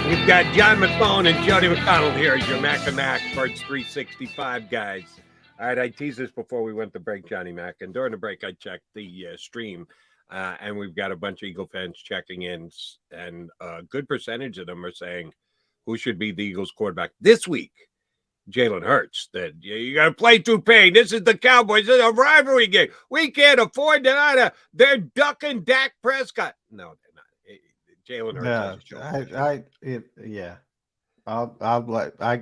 We've got John McMullen and Jody McDonald here as your Mac and Mac Birds 365 guys. All right, I teased this before we went to break, Johnny Mac, and during the break I checked the stream, and we've got a bunch of Eagle fans checking in, and a good percentage of them are saying who should be the Eagles quarterback this week. Jalen Hurts. That you got to play through pain. This is the Cowboys. This is a rivalry game. We can't afford that. They're ducking Dak Prescott. No, they're not. Jalen Hurts.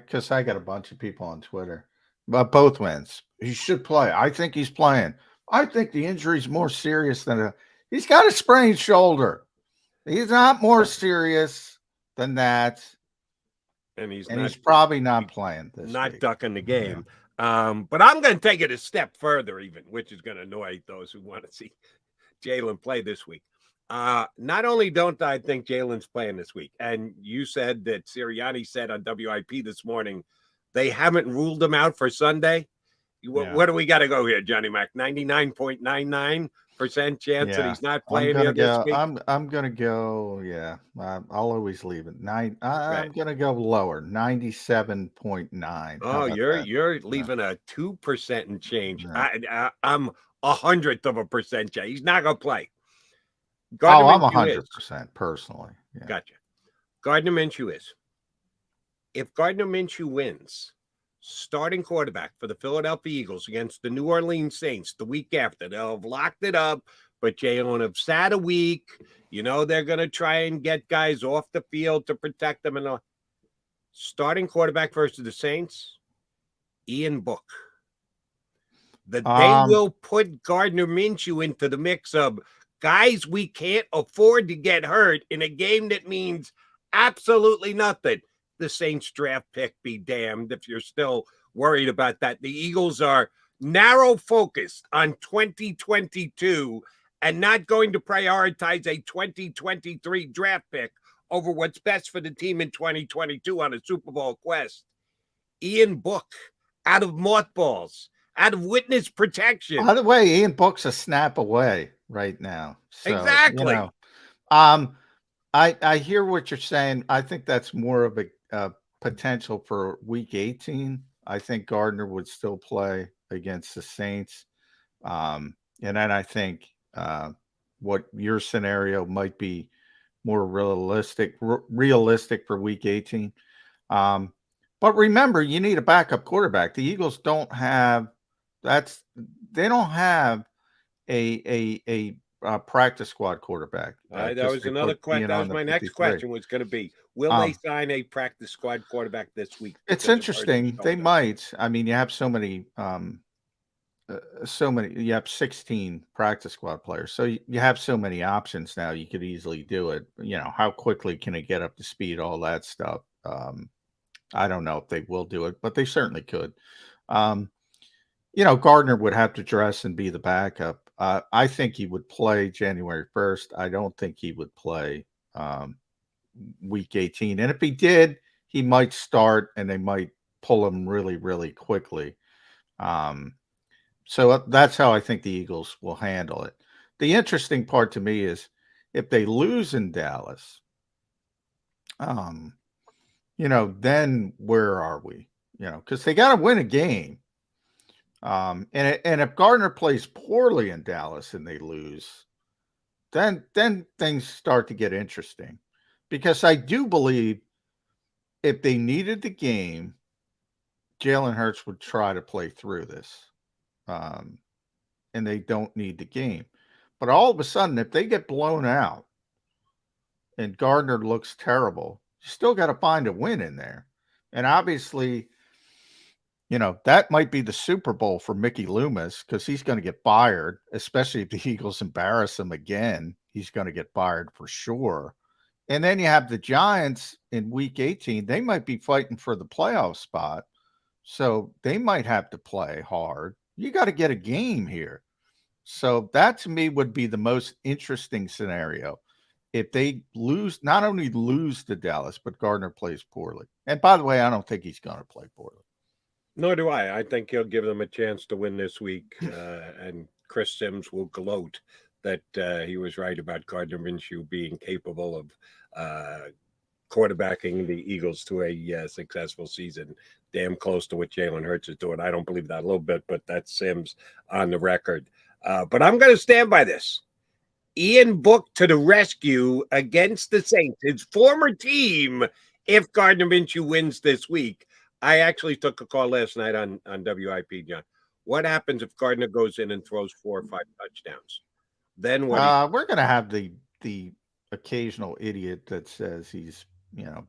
Because I got a bunch of people on Twitter, but both wins. He should play. I think he's playing. I think the injury is more serious than he's got a sprained shoulder. He's not more serious than that. And he's probably not playing this week. Ducking the game. Yeah. But I'm going to take it a step further even, which is going to annoy those who want to see Jalen play this week. Not only don't I think Jalen's playing this week, and you said that Sirianni said on WIP this morning, they haven't ruled him out for Sunday. Yeah. What do we got to go here, Johnny Mac? 99.99% chance that he's not playing here this week? I'm going to go, I'll always leave it. I'm going to go lower, 97.9. Oh, you're leaving a 2% and change. Yeah. I'm 100% change. He's not going to play. I'm 100% personally. Yeah. Gotcha. Gardner Minshew is. If Gardner Minshew wins, starting quarterback for the Philadelphia Eagles against the New Orleans Saints the week after, they'll have locked it up, but Jalen have sat a week. You know, they're going to try and get guys off the field to protect them. And all. Starting quarterback versus the Saints, Ian Book. They will put Gardner Minshew into the mix of guys we can't afford to get hurt in a game that means absolutely nothing. The Saints draft pick be damned if you're still worried about that. The Eagles are narrow focused on 2022 and not going to prioritize a 2023 draft pick over what's best for the team in 2022 on a Super Bowl quest. Ian Book, out of mothballs, out of witness protection. By the way, Ian Book's a snap away right now. So, exactly. I hear what you're saying. I think that's more of a potential for week 18. I think Gardner would still play against the Saints. And then I think what your scenario might be more realistic for week 18. But remember, you need a backup quarterback. The Eagles don't have a practice squad quarterback. That was another question. That was my next question was going to be, will they sign a practice squad quarterback this week? It's interesting. They might. I mean, you have so many, you have 16 practice squad players. So you have so many options now. You could easily do it. You know, how quickly can it get up to speed? All that stuff. I don't know if they will do it, but they certainly could. You know, Gardner would have to dress and be the backup. I think he would play January 1st. I don't think he would play week 18. And if he did, he might start and they might pull him really, really quickly. So that's how I think the Eagles will handle it. The interesting part to me is if they lose in Dallas, you know, then where are we? You know, because they got to win a game. And if Gardner plays poorly in Dallas and they lose, then things start to get interesting. Because I do believe if they needed the game, Jalen Hurts would try to play through this. And they don't need the game. But all of a sudden, if they get blown out and Gardner looks terrible, you still got to find a win in there. And obviously, you know, that might be the Super Bowl for Mickey Loomis because he's going to get fired, especially if the Eagles embarrass him again. He's going to get fired for sure. And then you have the Giants in week 18. They might be fighting for the playoff spot. So they might have to play hard. You got to get a game here. So that to me would be the most interesting scenario. If they lose, not only lose to Dallas, but Gardner plays poorly. And by the way, I don't think he's going to play poorly. Nor do I. I think he'll give them a chance to win this week. And Chris Sims will gloat that he was right about Gardner Minshew being capable of quarterbacking the Eagles to a successful season, damn close to what Jalen Hurts is doing. I don't believe that a little bit, but that's Sims on the record. But I'm going to stand by this. Ian Book to the rescue against the Saints, his former team, if Gardner Minshew wins this week. I actually took a call last night on WIP, John. What happens if Gardner goes in and throws 4 or 5 touchdowns? Then what? We're going to have the occasional idiot that says he's,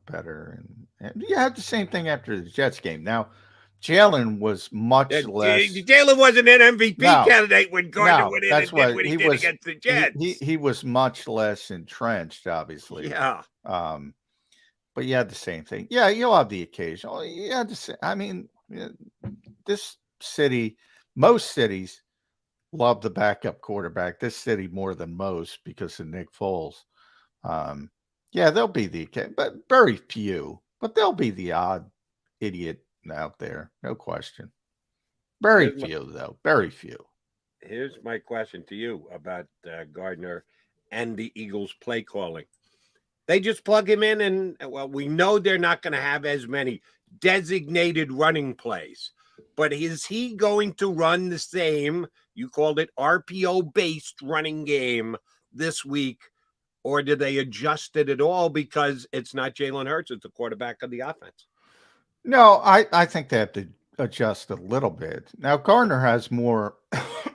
better. And you had the same thing after the Jets game. Now, Jalen was much less. Jalen wasn't an MVP candidate when Gardner went in and did what he did against the Jets. He was much less entrenched, obviously. Yeah. But you had the same thing. Yeah, you'll have the occasional. You had the same. I mean, this city, most cities love the backup quarterback. This city more than most because of Nick Foles. Yeah, there'll be but very few. But there'll be the odd idiot out there, no question. Very few, though. Very few. Here's my question to you about Gardner and the Eagles' play calling. They just plug him in, and we know they're not going to have as many designated running plays. But is he going to run the same, you called it RPO-based running game this week, or do they adjust it at all because it's not Jalen Hurts, it's the quarterback of the offense? No, I think they have to adjust a little bit. Now, Gardner has more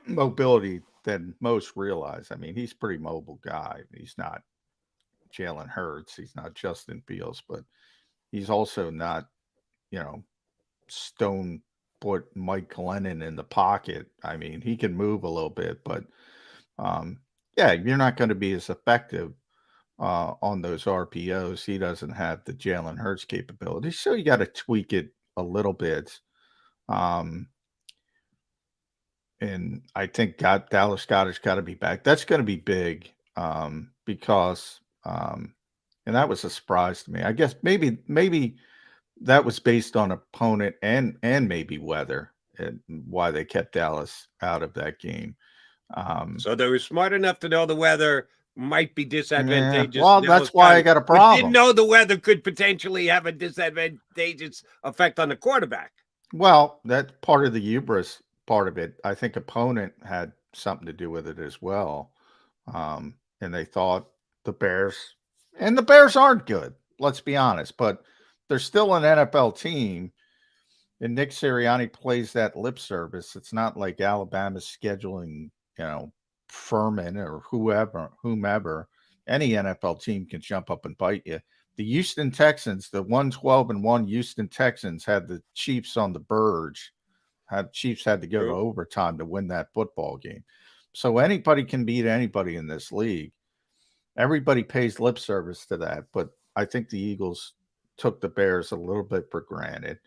mobility than most realize. I mean, he's a pretty mobile guy. He's not Jalen Hurts. He's not Justin Fields, but he's also not, stone put Mike Glennon in the pocket. I mean, he can move a little bit, but you're not going to be as effective on those RPOs. He doesn't have the Jalen Hurts capability, so you got to tweak it a little bit. And I think Dallas Goedert's got to be back. That's going to be big because, and that was a surprise to me. I guess maybe that was based on opponent and maybe weather and why they kept Dallas out of that game. So they were smart enough to know the weather might be disadvantageous. Well, that's why I got a problem. Didn't know the weather could potentially have a disadvantageous effect on the quarterback. Well, that's part of the hubris part of it. I think opponent had something to do with it as well. And they thought the Bears aren't good. Let's be honest, but they're still an NFL team. And Nick Sirianni plays that lip service. It's not like Alabama's scheduling, Furman or whomever. Any NFL team can jump up and bite you. The Houston Texans, the 1-12-1 Houston Texans, had the Chiefs on the verge. Chiefs had to go to overtime to win that football game. So anybody can beat anybody in this league. Everybody pays lip service to that, but I think the Eagles took the Bears a little bit for granted.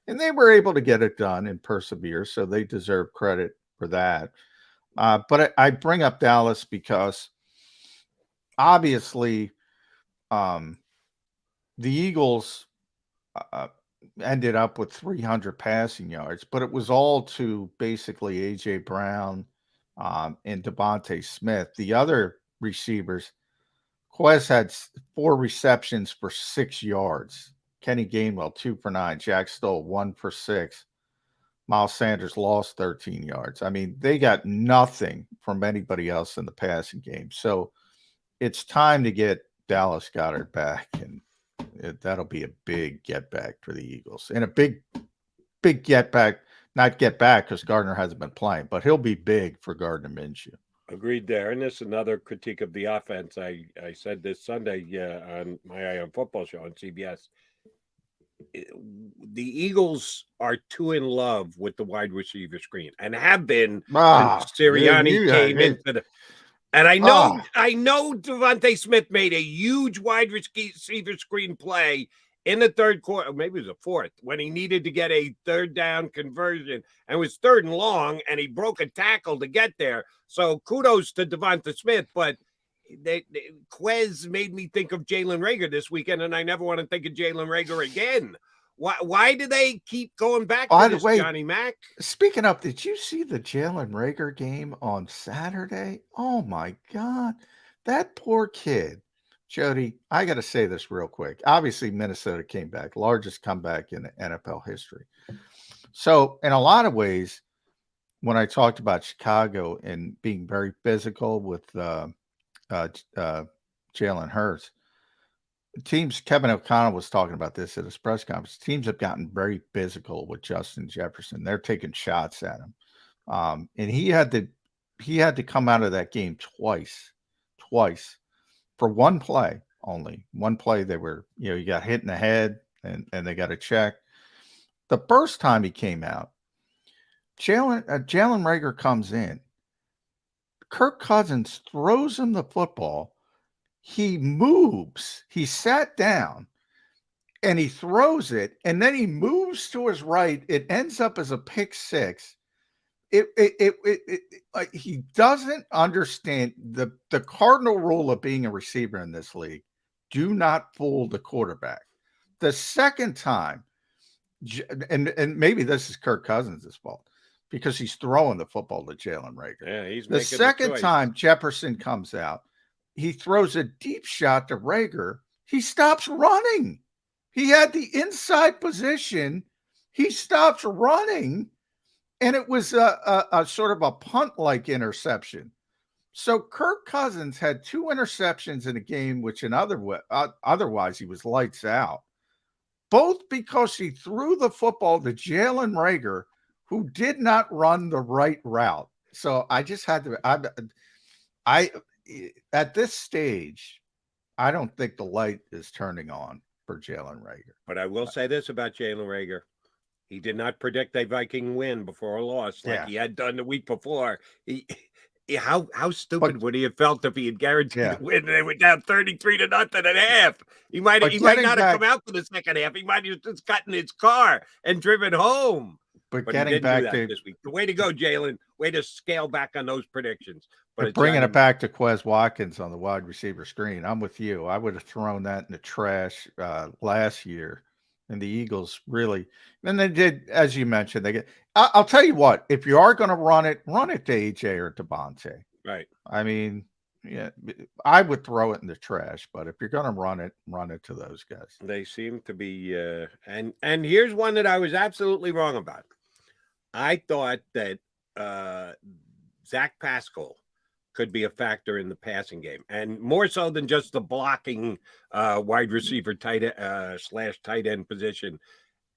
And they were able to get it done and persevere, so they deserve credit for that. But I bring up Dallas because obviously the Eagles ended up with 300 passing yards, but it was all to basically A.J. Brown and Devonta Smith. The other receivers, Quez had 4 receptions for 6 yards. Kenny Gainwell, 2 for 9. Jack Stoll, 1 for 6. Miles Sanders lost 13 yards. I mean, they got nothing from anybody else in the passing game. So it's time to get Dallas Goedert back, and that'll be a big get back for the Eagles. And a big get back, not get back because Gardner hasn't been playing, but he'll be big for Gardner Minshew. Agreed there. And this is another critique of the offense. I said this Sunday on my Eye on Football show on CBS. The Eagles are too in love with the wide receiver screen and have been since Sirianni came into the. And I know Devonta Smith made a huge wide receiver screen play in the third quarter, maybe it was the fourth, when he needed to get a third down conversion and it was 3rd and long, and he broke a tackle to get there. So kudos to Devonta Smith, but Quez made me think of Jalen Reagor this weekend, and I never want to think of Jalen Reagor again. Why do they keep going back to this, Johnny Mac? Speaking of, did you see the Jalen Reagor game on Saturday? Oh, my God. That poor kid Jody, I got to say this real quick. Obviously, Minnesota came back, largest comeback in NFL history. So, in a lot of ways, when I talked about Chicago and being very physical with uh, Jalen Hurts, teams, Kevin O'Connell was talking about this at his press conference. Teams have gotten very physical with Justin Jefferson. They're taking shots at him. And he had to come out of that game twice for one play only. One play they were, he got hit in the head and they got a check. The first time he came out, Jalen Reagor comes in. Kirk Cousins throws him the football. He moves. He sat down and he throws it, and then he moves to his right. It ends up as a pick six. He doesn't understand the cardinal rule of being a receiver in this league. Do not fool the quarterback. The second time, and maybe this is Kirk Cousins' fault because he's throwing the football to Jalen Reagor. Yeah, he's the second time Jefferson comes out, he throws a deep shot to Reagor. He stops running. He had the inside position. He stops running. And it was a sort of a punt-like interception. So Kirk Cousins had 2 interceptions in a game, which otherwise he was lights out, both because he threw the football to Jalen Reagor, who did not run the right route. So I just had to. I at this stage, I don't think the light is turning on for Jalen Reagor. But I will say this about Jalen Reagor. He did not predict a Viking win before a loss like he had done the week before. How stupid would he have felt if he had guaranteed a win and they were down 33-0 at half? He might not have come out for the second half. He might have just gotten his car and driven home. But getting back to this week. Way to go, Jalen. Way to scale back on those predictions. But bringing it back to Quez Watkins on the wide receiver screen, I'm with you. I would have thrown that in the trash last year. And the Eagles really, and they did, as you mentioned, I'll tell you what, if you are going to run it to AJ or Devonta. Right. I mean, I would throw it in the trash, but if you're going to run it to those guys. They seem to be, and here's one that I was absolutely wrong about. I thought that Zach Pascal could be a factor in the passing game, and more so than just the blocking wide receiver tight end position.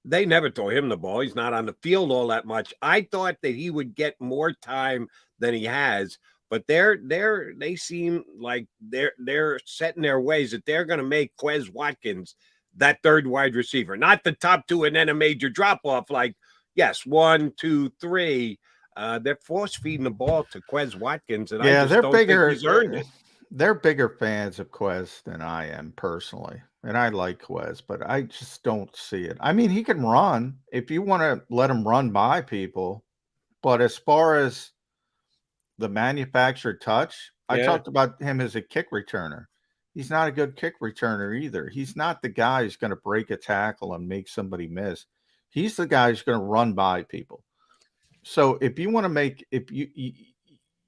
They never throw him the ball. He's not on the field all that much. I thought that he would get more time than he has, but they seem like they're set in their ways that they're going to make Quez Watkins that third wide receiver, not the top 2 and then a major drop off. Like, yes, 1, 2, 3. They're force feeding the ball to Quez Watkins, and I just don't think he's earned it. They're bigger fans of Quez than I am personally, and I like Quez, but I just don't see it. I mean, he can run if you want to let him run by people, but as far as the manufactured touch, I talked about him as a kick returner. He's not a good kick returner either. He's not the guy who's going to break a tackle and make somebody miss. He's the guy who's going to run by people. So if you want to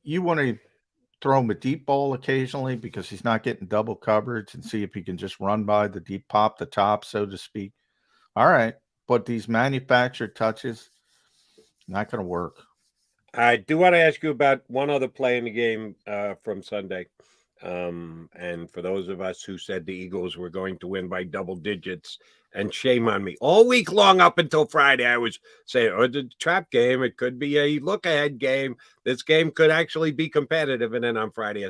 you want to throw him a deep ball occasionally because he's not getting double coverage and see if he can just run by the deep, pop the top, so to speak. All right. But these manufactured touches, not going to work. I do want to ask you about one other play in the game from Sunday. And for those of us who said the Eagles were going to win by double digits, and shame on me, all week long up until Friday, I was saying, the trap game, it could be a look-ahead game. This game could actually be competitive. And then on Friday,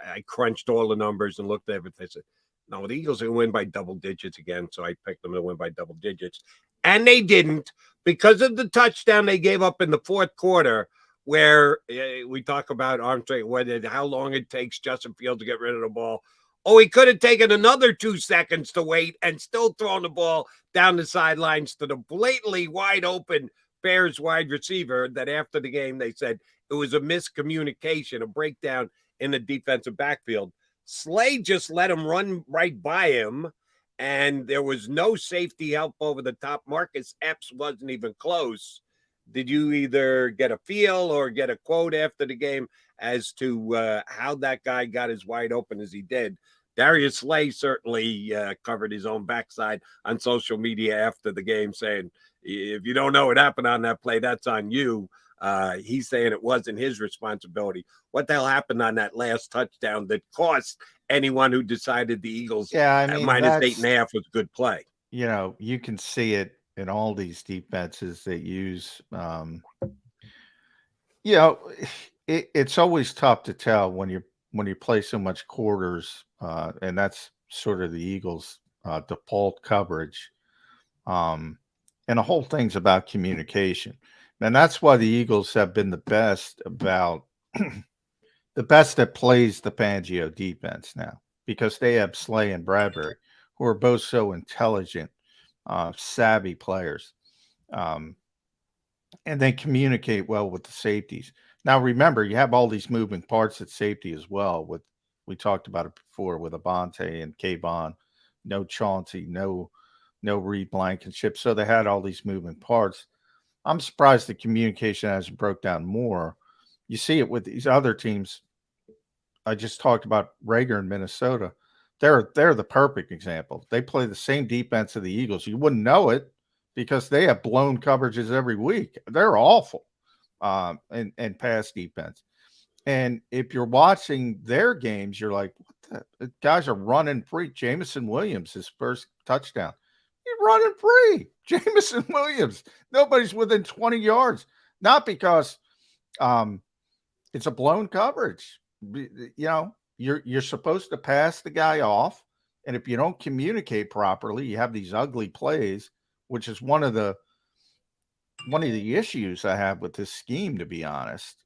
I crunched all the numbers and looked at everything. I said, no, the Eagles are going to win by double digits again. So I picked them to win by double digits. And they didn't because of the touchdown they gave up in the fourth quarter, where we talk about Armstrong, how long it takes Justin Fields to get rid of the ball. Oh, he could have taken another 2 seconds to wait and still thrown the ball down the sidelines to the blatantly wide open Bears wide receiver that after the game they said it was a miscommunication, a breakdown in the defensive backfield. Slade just let him run right by him, and there was no safety help over the top. Marcus Epps wasn't even close. Did you either get a feel or get a quote after the game as to how that guy got as wide open as he did? Darius Slay certainly covered his own backside on social media after the game, saying, if you don't know what happened on that play, that's on you. He's saying it wasn't his responsibility. What the hell happened on that last touchdown that cost anyone who decided the Eagles minus 8.5 was a good play? You can see it in all these defenses that use, it's always tough to tell when you play so much quarters, and that's sort of the Eagles' default coverage. And the whole thing's about communication. And that's why the Eagles have been the best about the best that plays the Fangio defense now, because they have Slay and Bradbury, who are both so intelligent, savvy players. And they communicate well with the safeties. Now, remember, you have all these moving parts at safety as well. We talked about it before with Devonta and Kayvon, no Chauncey, no Reed Blankenship. So they had all these moving parts. I'm surprised the communication hasn't broke down more. You see it with these other teams. I just talked about Rager in Minnesota. They're the perfect example. They play the same defense of the Eagles. You wouldn't know it because they have blown coverages every week. They're awful in pass defense. And if you're watching their games, you're like, what the guys are running free. Jameson Williams, his first touchdown. He's running free. Jameson Williams. Nobody's within 20 yards. Not because it's a blown coverage. You're supposed to pass the guy off. And if you don't communicate properly, you have these ugly plays, which is one of the issues I have with this scheme, to be honest.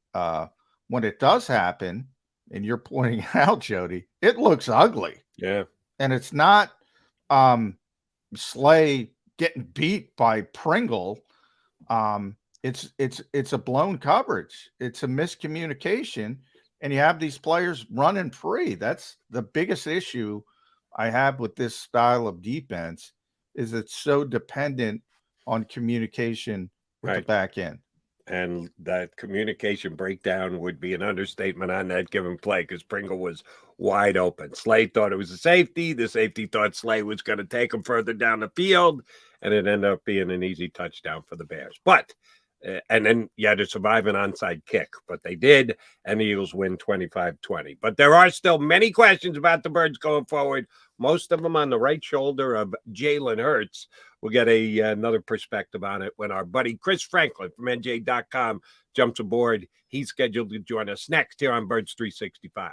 When it does happen, and you're pointing out, Jody, it looks ugly. Yeah. And it's not Slay getting beat by Pringle. It's a blown coverage. It's a miscommunication, and you have these players running free. That's the biggest issue I have with this style of defense, is it's so dependent on communication with the back end. And that communication breakdown would be an understatement on that given play, because Pringle was wide open. Slay thought it was a safety. The safety thought Slay was going to take him further down the field, and it ended up being an easy touchdown for the Bears. But and then you had to survive an onside kick, but they did, and the Eagles win 25-20. But there are still many questions about the Birds going forward, most of them on the right shoulder of Jalen Hurts. We'll get another perspective on it when our buddy Chris Franklin from NJ.com jumps aboard. He's scheduled to join us next here on Birds 365.